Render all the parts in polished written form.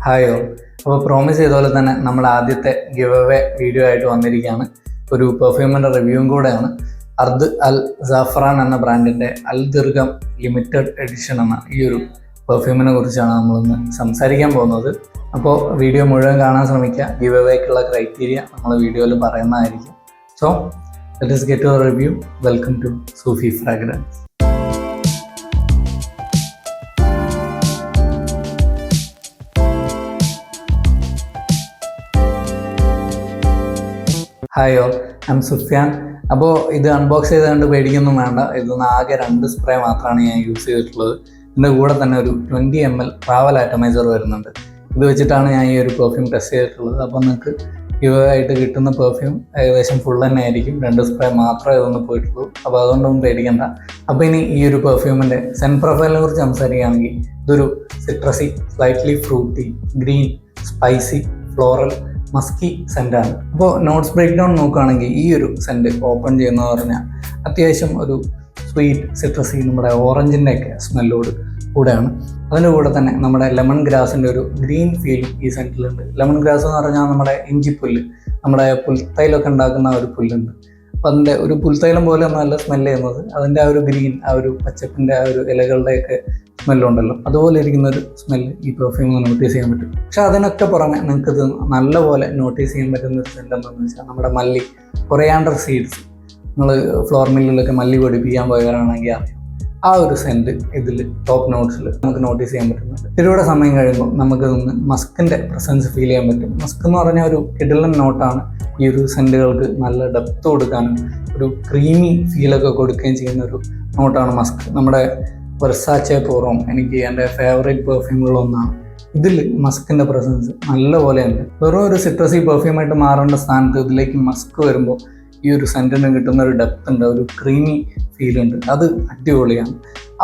Hi all. അപ്പോൾ promise ചെയ്ത പോലെ തന്നെ നമ്മുടെ ആദ്യത്തെ ഗിവ് അവേ വീഡിയോ ആയിട്ട് വന്നിരിക്കുകയാണ്. ഒരു പെർഫ്യൂമിൻ്റെ റിവ്യൂവും കൂടെയാണ്. അർദ് അൽ സാഫ്രാൻ എന്ന ബ്രാൻഡിൻ്റെ അൽ ദിർഗം ലിമിറ്റഡ് എഡിഷൻ എന്ന ഈ ഒരു പെർഫ്യൂമിനെ കുറിച്ചാണ് നമ്മളിന്ന് സംസാരിക്കാൻ പോകുന്നത്. അപ്പോൾ വീഡിയോ മുഴുവൻ കാണാൻ ശ്രമിക്കുക. ഗിവ് അവേക്കുള്ള ക്രൈറ്റീരിയ നമ്മൾ വീഡിയോയിൽ പറയുന്നതായിരിക്കും. So let us get to the review. Welcome to Sufi Fragrance. Hi all, I am Sufiyan. അപ്പോൾ ഇത് അൺബോക്സ് ചെയ്തുകൊണ്ട് പേടിക്കൊന്നും വേണ്ട. ഇതൊന്ന് ആകെ 2 സ്പ്രേ മാത്രമാണ് ഞാൻ യൂസ് ചെയ്തിട്ടുള്ളത്. ഇതിൻ്റെ കൂടെ തന്നെ ഒരു 20 ml ട്രാവൽ ആറ്റമൈസർ വരുന്നുണ്ട്. ഇത് വെച്ചിട്ടാണ് ഞാൻ ഈ ഒരു പെർഫ്യൂം ടെസ്റ്റ് ചെയ്തിട്ടുള്ളത്. അപ്പോൾ നിങ്ങൾക്ക് ആയിട്ട് കിട്ടുന്ന പെർഫ്യൂം ഏകദേശം ഫുൾ തന്നെ ആയിരിക്കും. 2 സ്പ്രേ മാത്രമേ ഇതൊന്ന് പോയിട്ടുള്ളൂ. അപ്പോൾ അതുകൊണ്ടൊന്നും പേടിക്കണ്ട. അപ്പോൾ ഇനി ഈ ഒരു പെർഫ്യൂമിൻ്റെ സെൻറ്റ് പ്രൊഫൈലിനെ കുറിച്ച് സംസാരിക്കുകയാണെങ്കിൽ ഇതൊരു citrusy, slightly fruity, green, spicy, floral, musky സെൻ്റാണ്. അപ്പോൾ നോട്ട്സ് ബ്രേക്ക് ഡൗൺ നോക്കുകയാണെങ്കിൽ ഈ ഒരു സെൻറ്റ് ഓപ്പൺ ചെയ്യുന്നതെന്ന് പറഞ്ഞാൽ അത്യാവശ്യം ഒരു സ്വീറ്റ്, സിട്രസി, നമ്മുടെ ഓറഞ്ചിൻ്റെയൊക്കെ സ്മെല്ലോട് കൂടെയാണ്. അതിൻ്റെ കൂടെ തന്നെ നമ്മുടെ ലെമൺ ഗ്രാസിൻ്റെ ഒരു ഗ്രീൻ ഫീൽ ഈ സെൻറ്റിലുണ്ട്. ലെമൺ ഗ്രാസ് എന്ന് പറഞ്ഞാൽ നമ്മുടെ ഇഞ്ചിപ്പുല്ല്, നമ്മുടെ പുൽത്തൈലൊക്കെ ഉണ്ടാക്കുന്ന ഒരു പുല്ലുണ്ട്. അപ്പോൾ അതിൻ്റെ ഒരു പുൽത്തൈലം പോലെ ഒന്നല്ല സ്മെല്ല് ചെയ്യുന്നത്. അതിൻ്റെ ആ ഒരു ഗ്രീൻ, ആ ഒരു പച്ചപ്പിൻ്റെ ആ ഒരു ഇലകളുടെയൊക്കെ സ്മെല്ലുണ്ടല്ലോ, അതുപോലെ ഇരിക്കുന്ന ഒരു സ്മെല്ല് ഈ പെർഫ്യൂമിൽ നോട്ടീസ് ചെയ്യാൻ പറ്റും. പക്ഷെ അതിനൊക്കെ പുറമെ നിങ്ങൾക്കിത് നല്ലപോലെ നോട്ടീസ് ചെയ്യാൻ പറ്റുന്ന ഒരു സെൻറ്റ് എന്താണെന്ന് വെച്ചാൽ നമ്മുടെ മല്ലി, കൊറിയാണ്ടർ സീഡ്സ്. നിങ്ങൾ ഫ്ലോർ മില്ലിലൊക്കെ മല്ലി പൊടിപ്പിക്കാൻ പോയവരാണെങ്കിൽ അറിയാം, ആ ഒരു സെൻറ്റ് ഇതിൽ ടോപ്പ് നോട്ട്സിൽ നമുക്ക് നോട്ടീസ് ചെയ്യാൻ പറ്റുന്നുണ്ട്. ഇതിലൂടെ സമയം കഴിയുമ്പോൾ നമുക്ക് നിന്ന് മസ്കിൻ്റെ പ്രസൻസ് ഫീൽ ചെയ്യാൻ പറ്റും. മസ്ക് എന്ന് പറഞ്ഞാൽ ഒരു കിടിലൻ നോട്ടാണ്. ഈ ഒരു സെൻറ്റുകൾക്ക് നല്ല ഡെപ്ത് കൊടുക്കാനും ഒരു ക്രീമി ഫീലൊക്കെ കൊടുക്കുകയും ചെയ്യുന്ന ഒരു നോട്ടാണ് മസ്ക്. നമ്മുടെ വെർസാച്ചെ പൂർവ്വം എനിക്ക് എൻ്റെ ഫേവറേറ്റ് പെർഫ്യൂമുകളൊന്നാണ്. ഇതിൽ മസ്കിൻ്റെ പ്രസൻസ് നല്ലപോലെയുണ്ട്. വെറും ഒരു സിട്രസി പെർഫ്യൂമായിട്ട് മാറേണ്ട സ്ഥാനത്ത് ഇതിലേക്ക് മസ്ക് വരുമ്പോൾ ഈ ഒരു സെൻറ്റിന് കിട്ടുന്ന ഒരു ഡെപ്ത് ഉണ്ട്, ഒരു ക്രീമി ഫീലുണ്ട്. അത് അടിപൊളിയാണ്.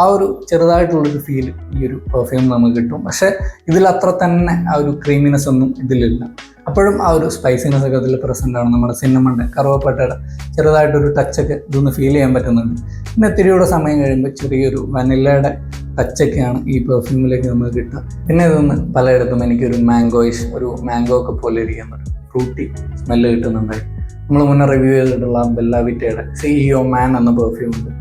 ആ ഒരു ചെറുതായിട്ടുള്ളൊരു ഫീൽ ഈ ഒരു പെർഫ്യൂം നമുക്ക് കിട്ടും. പക്ഷേ ഇതിലത്ര തന്നെ ആ ഒരു ക്രീമിനെസ് ഒന്നും ഇതിലില്ല. അപ്പോഴും ആ ഒരു സ്പൈസിനെസ് ഒക്കെ ഇതിൽ പ്രസൻ്റ് ആണ്. നമ്മുടെ സിന്നമണിൻ്റെ, കറുവപ്പട്ടയുടെ ചെറുതായിട്ടൊരു ടച്ചൊക്കെ ഇതൊന്ന് ഫീൽ ചെയ്യാൻ പറ്റുന്നുണ്ട്. പിന്നെ ഇത്തിരിയുടെ സമയം കഴിയുമ്പോൾ ചെറിയൊരു വനിലയുടെ ടച്ചൊക്കെയാണ് ഈ പെർഫ്യൂമിലേക്ക് നമുക്ക് കിട്ടുക. പിന്നെ ഇതൊന്ന് പലയിടത്തും എനിക്കൊരു മാംഗോയിഷ്, ഒരു മാംഗോ ഒക്കെ പോലെ ഇരിക്കുന്ന ഒരു ഫ്രൂട്ടി സ്മെല്ല് കിട്ടുന്നുണ്ടായി. നമ്മൾ മുന്നേ റിവ്യൂ ചെയ്തിട്ടുള്ള ബെല്ല വിറ്റയുടെ CEO മാൻ എന്ന പെർഫ്യൂം ഉണ്ട്.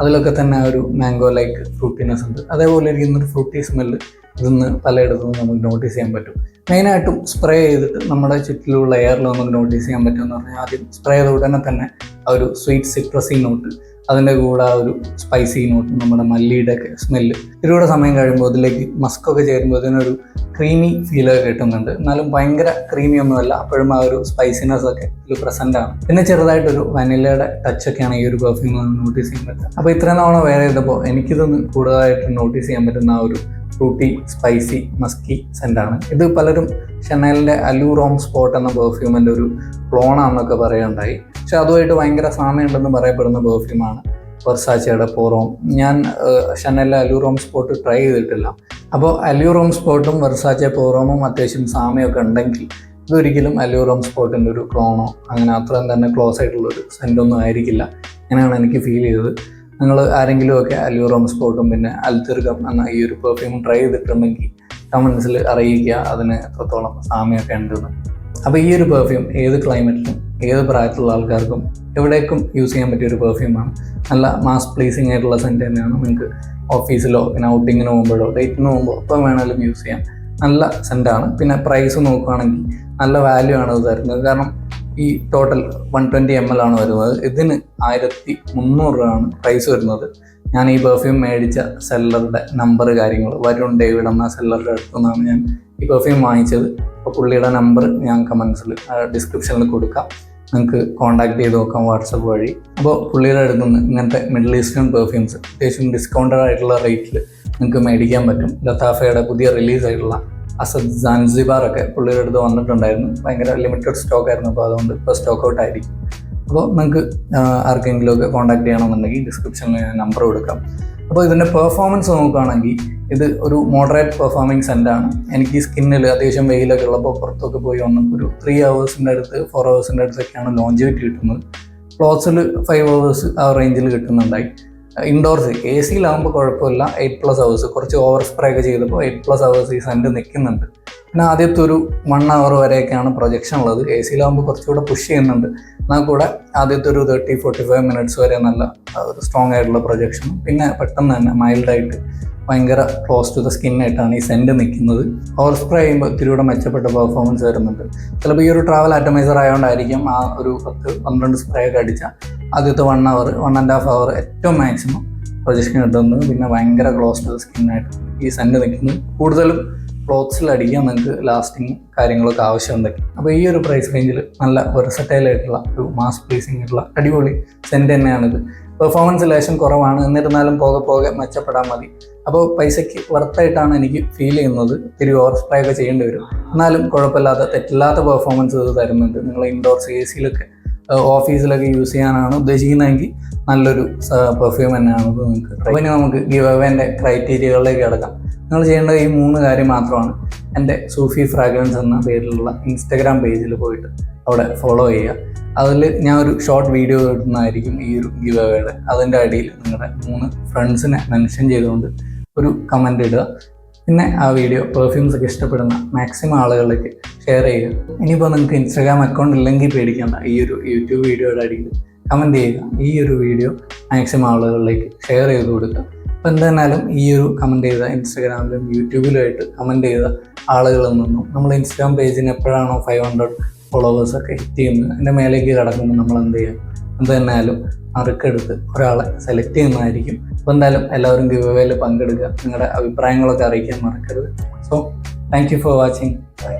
അതിലൊക്കെ തന്നെ ഒരു മാംഗോ ലൈക്ക് ഫ്രൂട്ടിനെസ് ഉണ്ട്. അതേപോലെ ഇരിക്കുന്നൊരു ഫ്രൂട്ടി സ്മെല്ല് ഇതൊന്ന് പലയിടത്തും നമുക്ക് നോട്ടീസ് ചെയ്യാൻ പറ്റും. മെയിനായിട്ടും സ്പ്രേ ചെയ്തിട്ട് നമ്മുടെ ചുറ്റിലുള്ള എയറിൽ നമുക്ക് നോട്ടീസ് ചെയ്യാൻ പറ്റുമെന്ന് പറഞ്ഞാൽ ആദ്യം സ്പ്രേ ചെയ്ത ഉടനെ തന്നെ ആ ഒരു സ്വീറ്റ് സിട്രസി നോട്ട്, അതിൻ്റെ കൂടെ ആ ഒരു സ്പൈസി നോട്ട്, നമ്മുടെ മല്ലിയുടെ ഒക്കെ സ്മെല്ല്. ഇതിലൂടെ സമയം കഴിയുമ്പോൾ അതിലേക്ക് മസ്കൊക്കെ ചേരുമ്പോൾ ഇതിനൊരു ക്രീമി ഫീലൊക്കെ കിട്ടുന്നുണ്ട്. എന്നാലും ഭയങ്കര ക്രീമി ഒന്നുമല്ല, അപ്പോഴും ആ ഒരു സ്പൈസിനെസ് ഒക്കെ ഇതിൽ പ്രസൻ്റ് ആണ്. പിന്നെ ചെറുതായിട്ടൊരു വനിലയുടെ ടച്ചൊക്കെയാണ് ഈ ഒരു പെർഫ്യൂം നോട്ടീസ് ചെയ്യാൻ പറ്റുക. അപ്പോൾ ഇത്രയും തവണ വേറെ ചെയ്തപ്പോൾ എനിക്കിതൊന്ന് കൂടുതലായിട്ട് നോട്ടീസ് ചെയ്യാൻ പറ്റുന്ന ആ ഒരു ഫ്രൂട്ടി, സ്പൈസി, മസ്കി സെൻ്റാണ്. ഇത് പലരും ഷെനലിൻ്റെ അലൂറോം സ്പോട്ട് എന്ന പെർഫ്യൂമിൻ്റെ ഒരു ക്ലോണാണെന്നൊക്കെ പറയുകയുണ്ടായി. പക്ഷെ അതുമായിട്ട് ഭയങ്കര സാമ്യമുണ്ടെന്ന് പറയപ്പെടുന്ന പെർഫ്യൂമാണ് വെർസാച്ചയുടെ പോറോം. ഞാൻ ഷെനലിലെ അലൂറോം സ്പോട്ട് ട്രൈ ചെയ്തിട്ടില്ല. അപ്പോൾ അലൂറോം സ്പോട്ടും വെർസാച്ചെ പോറോമും അത്യാവശ്യം സാമ്യമൊക്കെ ഉണ്ടെങ്കിൽ ഇതൊരിക്കലും അലൂറോം സ്പോട്ടിൻ്റെ ഒരു ക്ലോണോ അങ്ങനെ അത്രയും തന്നെ ക്ലോസ് ആയിട്ടുള്ളൊരു സെൻറ്റൊന്നും ആയിരിക്കില്ല. അങ്ങനെയാണ് എനിക്ക് ഫീൽ ചെയ്തത്. നിങ്ങൾ ആരെങ്കിലുമൊക്കെ അലൂറോം സ്പോട്ടും പിന്നെ അൽ ദിർഗം എന്ന ഈ ഒരു പെർഫ്യൂം ട്രൈ ചെയ്തിട്ടുണ്ടെങ്കിൽ കമൻസിൽ അറിയിക്കുക അതിന് എത്രത്തോളം സാമ്യമൊക്കെ ഉണ്ടെന്ന്. അപ്പോൾ ഈ ഒരു പെർഫ്യൂം ഏത് ക്ലൈമറ്റിലും ഏത് പ്രായത്തിലുള്ള ആൾക്കാർക്കും എവിടേക്കും യൂസ് ചെയ്യാൻ പറ്റിയൊരു പെർഫ്യൂമാണ്. നല്ല മാസ് പ്ലീസിങ് ആയിട്ടുള്ള സെൻറ്റ് തന്നെയാണ്. നിങ്ങൾക്ക് ഓഫീസിലോ പിന്നെ ഔട്ടിങ്ങിന് പോകുമ്പോഴോ ഡേറ്റിന് പോകുമ്പോൾ എപ്പം വേണമെങ്കിലും യൂസ് ചെയ്യാം. നല്ല സെൻറ്റാണ്. പിന്നെ പ്രൈസ് നോക്കുകയാണെങ്കിൽ നല്ല വാല്യൂ ആണ് ഇത് തരുന്നത്. കാരണം ഈ ടോട്ടൽ 120 ml ആണ് വരുന്നത്. ഇതിന് 1300 രൂപയാണ് പ്രൈസ് വരുന്നത്. ഞാൻ ഈ പെർഫ്യൂം മേടിച്ച സെല്ലറുടെ നമ്പർ കാര്യങ്ങൾ, വരുൺ ഡേവിഡ് എന്ന സെല്ലറുടെ അടുത്തു നിന്നാണ് ഞാൻ ഈ പെർഫ്യൂം വാങ്ങിച്ചത്. അപ്പോൾ പുള്ളിയുടെ നമ്പർ ഞാൻ കമൻസിൽ ഡിസ്ക്രിപ്ഷനിൽ കൊടുക്കാം. നിങ്ങൾക്ക് കോൺടാക്ട് ചെയ്ത് നോക്കാം വാട്സപ്പ് വഴി. അപ്പോൾ പുള്ളിയുടെ അടുത്ത് നിന്ന് ഇങ്ങനത്തെ മിഡിൽ ഈസ്റ്റേൺ പെർഫ്യൂംസ് അത്യാവശ്യം ഡിസ്കൗണ്ടഡ് ആയിട്ടുള്ള റേറ്റിൽ നിങ്ങൾക്ക് മേടിക്കാൻ പറ്റും. ലത്താഫയുടെ പുതിയ റിലീസായിട്ടുള്ള അസദ് സാൻസിബാറൊക്കെ പുള്ളിയുടെ അടുത്ത് വന്നിട്ടുണ്ടായിരുന്നു. ഭയങ്കര ലിമിറ്റഡ് സ്റ്റോക്ക് ആയിരുന്നു. അപ്പോൾ അതുകൊണ്ട് ഇപ്പോൾ സ്റ്റോക്ക് ഔട്ട് ആയിരിക്കും. അപ്പോൾ നിങ്ങൾക്ക് ആർക്കെങ്കിലുമൊക്കെ കോൺടാക്ട് ചെയ്യണമെന്നുണ്ടെങ്കിൽ ഡിസ്ക്രിപ്ഷനിൽ ഞാൻ നമ്പർ കൊടുക്കാം. അപ്പോൾ ഇതിൻ്റെ പെർഫോമൻസ് നോക്കുകയാണെങ്കിൽ ഇത് ഒരു മോഡറേറ്റ് പെർഫോമിങ് സെൻറ്റാണ്. എനിക്ക് ഈ സ്കിന്നിൽ അത്യാവശ്യം വെയിലൊക്കെ ഉള്ളപ്പോൾ പുറത്തൊക്കെ പോയി വന്നു ഒരു 3 hours അടുത്ത് 4 hours അടുത്തൊക്കെയാണ് ലോഞ്ചിവിറ്റി കിട്ടുന്നത്. ക്ലോത്ത്സിൽ 5 hours ആ റേഞ്ചിൽ കിട്ടുന്നുണ്ടായി. ഇൻഡോർസ് AC-യിലാകുമ്പോൾ കുഴപ്പമില്ല. 8+ hours കുറച്ച് ഓവർ സ്പ്രേ ഒക്കെ ചെയ്തപ്പോൾ 8+ hours ഈ സെൻറ്റ് നിൽക്കുന്നുണ്ട്. പിന്നെ ആദ്യത്തെ ഒരു 1 hour വരെയൊക്കെയാണ് പ്രൊജക്ഷൻ ഉള്ളത്. എ സിയിലാകുമ്പോൾ കുറച്ചുകൂടെ പുഷ് ചെയ്യുന്നുണ്ട്. എന്നാൽ കൂടെ ആദ്യത്തെ ഒരു 30-45 മിനിറ്റ്സ് വരെ നല്ല ഒരു സ്ട്രോങ് ആയിട്ടുള്ള പ്രൊജക്ഷനും പിന്നെ പെട്ടെന്ന് തന്നെ മൈൽഡായിട്ട് ഭയങ്കര ക്ലോസ് ടു ദ സ്കിന്നായിട്ടാണ് ഈ സെൻറ്റ് നിൽക്കുന്നത്. ഓവർ സ്പ്രേ ചെയ്യുമ്പോൾ ഇത്തിരിയൂടെ മെച്ചപ്പെട്ട പെർഫോമൻസ് വരുന്നുണ്ട്. ചിലപ്പോൾ ഈ ഒരു ട്രാവൽ ആറ്റമൈസർ ആയതുകൊണ്ടായിരിക്കും ആ ഒരു 10-12 സ്പ്രേ ഒക്കെ അടിച്ചാൽ ആദ്യത്തെ 1 hour 1.5 hour ഏറ്റവും മാക്സിമം പ്രൊജക്ഷൻ കിട്ടുന്നത്. പിന്നെ ഭയങ്കര ക്ലോസ് ടു ദ സ്കിന്നായിട്ട് ഈ സെൻറ്റ് നിൽക്കുന്നത്. കൂടുതലും ക്ലോത്ത്സിൽ അടിക്കാൻ നിങ്ങൾക്ക് ലാസ്റ്റിങ് കാര്യങ്ങളൊക്കെ ആവശ്യമുണ്ടെങ്കിൽ. അപ്പോൾ ഈ ഒരു പ്രൈസ് റേഞ്ചിൽ നല്ല വെർസറ്റൈൽ ആയിട്ടുള്ള ഒരു മാസ് പ്ലീസിംഗ് ആയിട്ടുള്ള അടിപൊളി സെൻറ്റ് തന്നെയാണിത്. പെർഫോമൻസ് ലേശം കുറവാണ്, എന്നിരുന്നാലും പോകെ പോകെ മെച്ചപ്പെടാൻ മതി. അപ്പോൾ പൈസയ്ക്ക് വർത്തായിട്ടാണ് എനിക്ക് ഫീൽ ചെയ്യുന്നത്. ഇത്തിരി ഓവർ സ്പ്രേ ഒക്കെ ചെയ്യേണ്ടി വരും, എന്നാലും കുഴപ്പമില്ലാത്ത തെറ്റില്ലാത്ത പെർഫോമൻസ് ഇത് തരുന്നുണ്ട്. നിങ്ങൾ ഇൻഡോർസ് എ സിയിലൊക്കെ ഓഫീസിലൊക്കെ യൂസ് ചെയ്യാനാണ് ഉദ്ദേശിക്കുന്നതെങ്കിൽ നല്ലൊരു പെർഫ്യൂം തന്നെയാണ് ഇത് നിങ്ങൾക്ക്. അപ്പോൾ ഇനി നമുക്ക് ഗിവ് അവേൻ്റെ ക്രൈറ്റീരിയകളിലേക്ക് കിടക്കാം. നിങ്ങൾ ചെയ്യേണ്ടത് ഈ 3 കാര്യം മാത്രമാണ്. എൻ്റെ സൂഫി ഫ്രാഗ്രൻസ് എന്ന പേരിലുള്ള ഇൻസ്റ്റഗ്രാം പേജിൽ പോയിട്ട് അവിടെ ഫോളോ ചെയ്യുക. അതിൽ ഞാൻ ഒരു ഷോർട്ട് വീഡിയോ ഇടുന്നതായിരിക്കും ഈ ഒരു ഗിവ് അവേയുടെ. അതിൻ്റെ അടിയിൽ നിങ്ങളുടെ 3 ഫ്രണ്ട്സിനെ മെൻഷൻ ചെയ്തുകൊണ്ട് ഒരു കമൻ്റ് ഇടുക. പിന്നെ ആ വീഡിയോ പെർഫ്യൂംസ് ഒക്കെ ഇഷ്ടപ്പെടുന്ന മാക്സിമം ആളുകളിലേക്ക് ഷെയർ ചെയ്യുക. ഇനിയിപ്പോൾ നിങ്ങൾക്ക് ഇൻസ്റ്റാഗ്രാം അക്കൗണ്ട് ഇല്ലെങ്കിൽ പേടിക്കേണ്ട, ഈ ഒരു യൂട്യൂബ് വീഡിയോയുടെ അടിയിൽ കമൻറ്റ് ചെയ്യുക. ഈ ഒരു വീഡിയോ മാക്സിമം ആളുകളിലേക്ക് ഷെയർ ചെയ്ത് കൊടുക്കുക. അപ്പോൾ എന്തായാലും ഈ ഒരു കമൻറ്റ് ചെയ്ത ഇൻസ്റ്റാഗ്രാമിലും യൂട്യൂബിലുമായിട്ട് കമൻറ്റ് ചെയ്ത ആളുകളിൽ നിന്നും നമ്മൾ ഇൻസ്റ്റാഗ്രാം പേജിന് എപ്പോഴാണോ 500 ഫോളോവേഴ്സൊക്കെ ഹിറ്റ് ചെയ്യുന്നത് അതിൻ്റെ മേലേക്ക് കിടക്കുമ്പോൾ നമ്മൾ എന്ത് ചെയ്യുക, എന്തായാലും നറുക്കെടുത്ത് ഒരാളെ സെലക്ട് ചെയ്യുന്നതായിരിക്കും. അപ്പോൾ എന്തായാലും എല്ലാവരും ഗിവ് അവേയിൽ പങ്കെടുക്കുക. നിങ്ങളുടെ അഭിപ്രായങ്ങളൊക്കെ അറിയിക്കാൻ മറക്കരുത്. So thank you for watching. By.